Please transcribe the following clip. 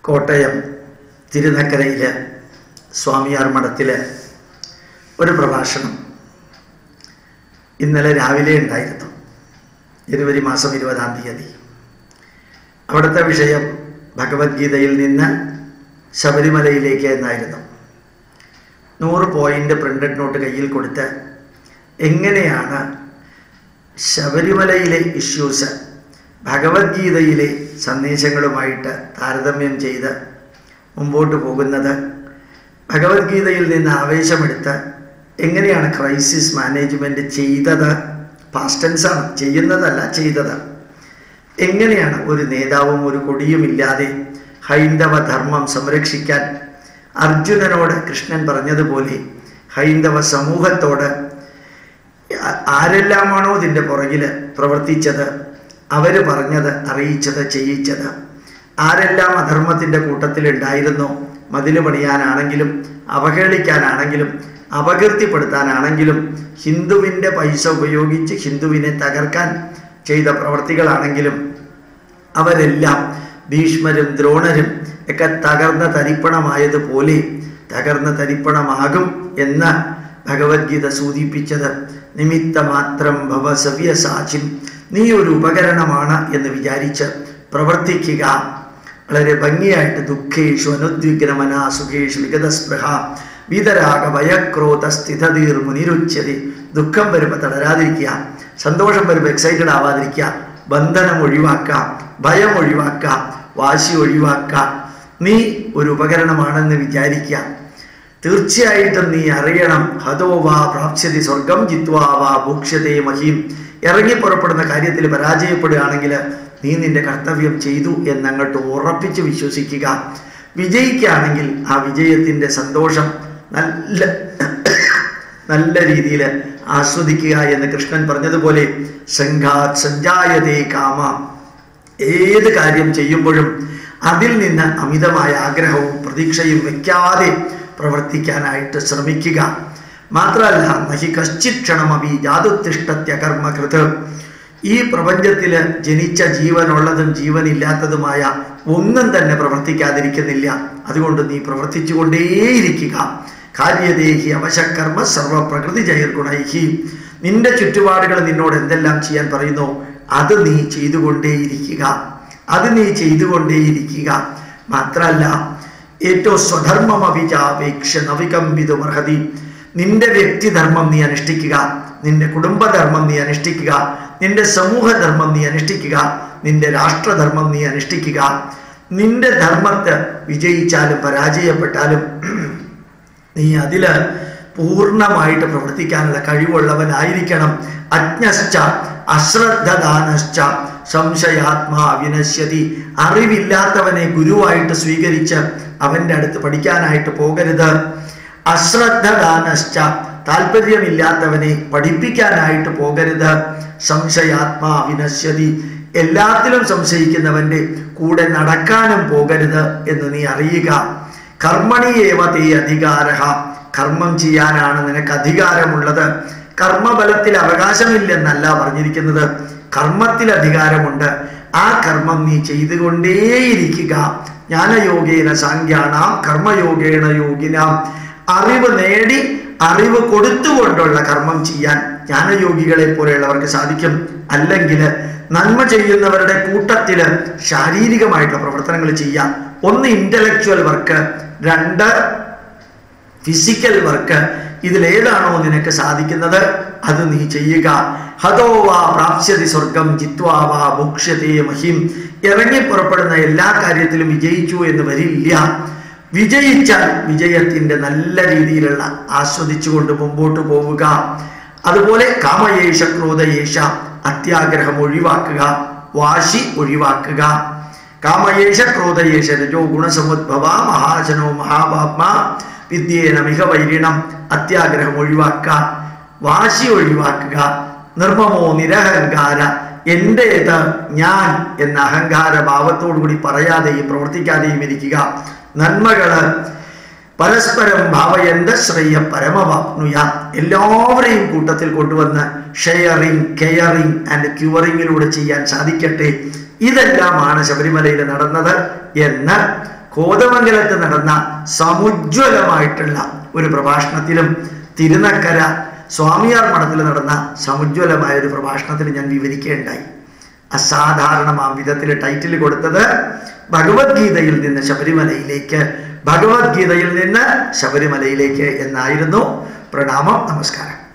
കോട്ടയം തിരുനക്കരയിലെ സ്വാമിയാർ മഠത്തിലെ ഒരു പ്രഭാഷണം ഇന്നലെ രാവിലെ ഉണ്ടായിരുന്നു. ജനുവരി മാസം 20-ാം തീയതി. അവിടുത്തെ വിഷയം ഭഗവത്ഗീതയിൽ നിന്ന് ശബരിമലയിലേക്ക് എന്നായിരുന്നു. 100 പോയിന്റ് പ്രിന്റഡ് നോട്ട് കയ്യിൽ കൊടുത്ത് എങ്ങനെയാണ് ശബരിമലയിലെ ഇഷ്യൂസ് ഭഗവത്ഗീതയിലെ സന്ദേശങ്ങളുമായിട്ട് താരതമ്യം ചെയ്ത് മുമ്പോട്ട് പോകുന്നത്, ഭഗവത്ഗീതയിൽ നിന്ന് ആവേശമെടുത്ത് എങ്ങനെയാണ് ക്രൈസിസ് മാനേജ്മെൻറ്റ് ചെയ്തത്, പാസ്റ്റ് ടെൻസാണ്, ചെയ്യുന്നതല്ല ചെയ്തത്, എങ്ങനെയാണ് ഒരു നേതാവും ഒരു കൊടിയുമില്ലാതെ ഹൈന്ദവ ധർമ്മം സംരക്ഷിക്കാൻ അർജുനനോട് കൃഷ്ണൻ പറഞ്ഞതുപോലെ ഹൈന്ദവ സമൂഹത്തോട് ആരെല്ലാമാണോ ഇതിൻ്റെ പുറകിൽ പ്രവർത്തിച്ചത്, അവർ പറഞ്ഞത്, അറിയിച്ചത്, ചെയ്യിച്ചത്, ആരെല്ലാം അധർമ്മത്തിൻ്റെ കൂട്ടത്തിലുണ്ടായിരുന്നോ, മതിൽ പണിയാനാണെങ്കിലും അവഹേളിക്കാനാണെങ്കിലും അപകീർത്തിപ്പെടുത്താനാണെങ്കിലും ഹിന്ദുവിൻ്റെ പൈസ ഉപയോഗിച്ച് ഹിന്ദുവിനെ തകർക്കാൻ ചെയ്ത പ്രവർത്തികളാണെങ്കിലും അവരെല്ലാം ഭീഷ്മരും ദ്രോണരും ഒക്കെ തകർന്ന തരിപ്പണമായതുപോലെ തകർന്ന തരിപ്പണമാകും എന്ന് ഭഗവത്ഗീത സൂചിപ്പിച്ചത്. നിമിത്തമാത്രം ഭവ സവ്യസാചിൻ, നീ ഒരു ഉപകരണമാണ് എന്ന് വിചാരിച്ച് പ്രവർത്തിക്കുക. വളരെ ഭംഗിയായിട്ട് ദുഃഖേഷു അനുദ്വിഗ്നമനാ സുഖേഷു വിഗതസ്പൃഹ വീതരാഗ ഭയക്രോധ സ്ഥിതധീർ മുനിരുച്യതി. ദുഃഖം വരുമ്പോൾ തളരാതിരിക്കുക, സന്തോഷം വരുമ്പോൾ എക്സൈറ്റഡ് ആവാതിരിക്കുക, ബന്ധനം ഒഴിവാക്കുക, ഭയം ഒഴിവാക്കുക, വാശി ഒഴിവാക്കുക. നീ ഒരു ഉപകരണമാണെന്ന് വിചാരിക്കുക. തീർച്ചയായിട്ടും നീ അറിയണം, ഹതോ വാ പ്രാപ്സ്യതി സ്വർഗം ജിത്വാ വാ ഭൂക്ഷ്യതേ മഹീം. ഇറങ്ങി പുറപ്പെടുന്ന കാര്യത്തിൽ പരാജയപ്പെടുകയാണെങ്കിൽ നീ നിന്റെ കർത്തവ്യം ചെയ്തു എന്നങ്ങോട്ട് ഉറപ്പിച്ച് വിശ്വസിക്കുക. വിജയിക്കുകയാണെങ്കിൽ ആ വിജയത്തിൻ്റെ സന്തോഷം നല്ല രീതിയിൽ ആസ്വദിക്കുക എന്ന് കൃഷ്ണൻ പറഞ്ഞതുപോലെ സംഘാത് സഞ്ജായതേ കാമ. ഏത് കാര്യം ചെയ്യുമ്പോഴും അതിൽ നിന്ന് അമിതമായ ആഗ്രഹവും പ്രതീക്ഷയും വയ്ക്കാതെ പ്രവർത്തിക്കാനായിട്ട് ശ്രമിക്കുക. മാത്രമല്ല, നഹി കശ്ചിത് ക്ഷണമപി ജാതുത്തിഷ്ടത്യകർമ്മകൃത്. ഈ പ്രപഞ്ചത്തിൽ ജനിച്ച ജീവനുള്ളതും ജീവനില്ലാത്തതുമായ ഒന്നും തന്നെ പ്രവർത്തിക്കാതിരിക്കുന്നില്ല. അതുകൊണ്ട് നീ പ്രവർത്തിച്ചുകൊണ്ടേയിരിക്കുക. കാര്യദേഹി അവശകർമ്മ സർവപ്രകൃതി ജൈർഗുണൈഹി. നിന്റെ ചുറ്റുപാടുകൾ നിന്നോട് എന്തെല്ലാം ചെയ്യാൻ പറയുന്നോ അത് നീ ചെയ്തുകൊണ്ടേയിരിക്കുക, അത് നീ ചെയ്തുകൊണ്ടേയിരിക്കുക. മാത്രമല്ല, ഏറ്റവും സ്വധർമ്മമഭിചാപേക്ഷ നവികമ്പിതുമർഹതി. നിന്റെ വ്യക്തിധർമ്മം നീ അനുഷ്ഠിക്കുക, നിന്റെ കുടുംബധർമ്മം നീ അനുഷ്ഠിക്കുക, നിന്റെ സമൂഹധർമ്മം നീ അനുഷ്ഠിക്കുക, നിന്റെ രാഷ്ട്രധർമ്മം നീ അനുഷ്ഠിക്കുക. നിന്റെ ധർമ്മത്തെ വിജയിച്ചാലും പരാജയപ്പെട്ടാലും നീ അതിൽ പൂർണ്ണമായിട്ട് പ്രവർത്തിക്കാനുള്ള കഴിവുള്ളവനായിരിക്കണം. അജ്ഞശ്ച അശ്രദ്ധദാനശ്ച സംശയാത്മാ വിനശ്യതി. അറിവില്ലാത്തവനെ ഗുരുവായിട്ട് സ്വീകരിച്ച് അവൻ്റെ അടുത്ത് പഠിക്കാനായിട്ട് പോകരുത്. അശ്രദ്ധദാനശ്ച, താല്പര്യമില്ലാത്തവനെ പഠിപ്പിക്കാനായിട്ട് പോകരുത്. സംശയാത്മാ വിനശ്യതി, എല്ലാത്തിലും സംശയിക്കുന്നവൻ്റെ കൂടെ നടക്കാനും പോകരുത് എന്ന് നീ അറിയുക. കർമ്മണിയേവ തേ അധികാരഃ, കർമ്മം ചെയ്യാനാണ് നിനക്ക് അധികാരമുള്ളത്. കർമ്മബലത്തിൽ അവകാശമില്ലെന്നല്ല പറഞ്ഞിരിക്കുന്നത്, കർമ്മത്തിൽ അധികാരമുണ്ട്. ആ കർമ്മം നീ ചെയ്തുകൊണ്ടേയിരിക്കുക. ജ്ഞാനയോഗേന സാങ്ക്യാനാം കർമ്മയോഗേണ യോഗിനാം. അറിവ് നേടി അറിവ് കൊടുത്തുകൊണ്ടുള്ള കർമ്മം ചെയ്യാൻ ജ്ഞാനയോഗികളെ പോലെയുള്ളവർക്ക് സാധിക്കും. അല്ലെങ്കിൽ നന്മ ചെയ്യുന്നവരുടെ കൂട്ടത്തിൽ ശാരീരികമായിട്ടുള്ള പ്രവർത്തനങ്ങൾ ചെയ്യാം. 1 ഇന്റലക്ച്വൽ വർക്ക്, 2 ഫിസിക്കൽ വർക്ക്. ഇതിലേതാണോ നിനക്ക് സാധിക്കുന്നത് അത് നീ ചെയ്യുക. ഹതോ വാ പ്രാപ്സ്യതി സ്വർഗം ജിത്വാ വാ ഭുക്ഷ്യതേ മഹീം. ഇറങ്ങി പുറപ്പെടുന്ന എല്ലാ കാര്യത്തിലും വിജയിച്ചു എന്ന് വരില്ല. വിജയിച്ചാൽ വിജയത്തിൻ്റെ നല്ല രീതിയിലുള്ള ആസ്വദിച്ചുകൊണ്ട് മുമ്പോട്ട് പോവുക. അതുപോലെ കാമയേഷ ക്രോധയേഷ, അത്യാഗ്രഹം ഒഴിവാക്കുക, വാശി ഒഴിവാക്കുക. കാമയേഷ ക്രോധയേഷ രജോ ഗുണസമുദ്ഭവ മഹാജനോ മഹാപാപ്മ വിദ്യേന മിക വൈരിണം. അത്യാഗ്രഹം ഒഴിവാക്കുക, വാശി ഒഴിവാക്കുക. നിർമ്മമോ നിരഹങ്കാര, എൻ്റേത് ഞാൻ എന്ന അഹങ്കാര ഭാവത്തോടു കൂടി പറയാതെയും പ്രവർത്തിക്കാതെയും ഇരിക്കുക. നന്മകള് പരസ്പരം ഭാവയന്ത ശ്രേയ പരമവാപ്നുയ. എല്ലാവരെയും കൂട്ടത്തിൽ കൊണ്ടുവന്ന് ഷെയറിങ്, കെയറിങ് ആൻഡ് ക്യൂറിങ്ങിലൂടെ ചെയ്യാൻ സാധിക്കട്ടെ. ഇതെല്ലാമാണ് ശബരിമലയിൽ നടന്നത് എന്ന് കോതമംഗലത്ത് നടന്ന സമുജ്വലമായിട്ടുള്ള ഒരു പ്രഭാഷണത്തിലും തിരുനക്കര സ്വാമിയാർ മഠത്തിൽ നടന്ന സമുജ്വലമായ ഒരു പ്രഭാഷണത്തിൽ ഞാൻ വിവരിക്കുകയുണ്ടായി. അസാധാരണമാം വിധത്തിൽ ടൈറ്റിൽ കൊടുത്തത് ഭഗവത്ഗീതയിൽ നിന്ന് ശബരിമലയിലേക്ക്, ഭഗവത്ഗീതയിൽ നിന്ന് ശബരിമലയിലേക്ക് എന്നായിരുന്നു. പ്രണാമം, നമസ്കാരം.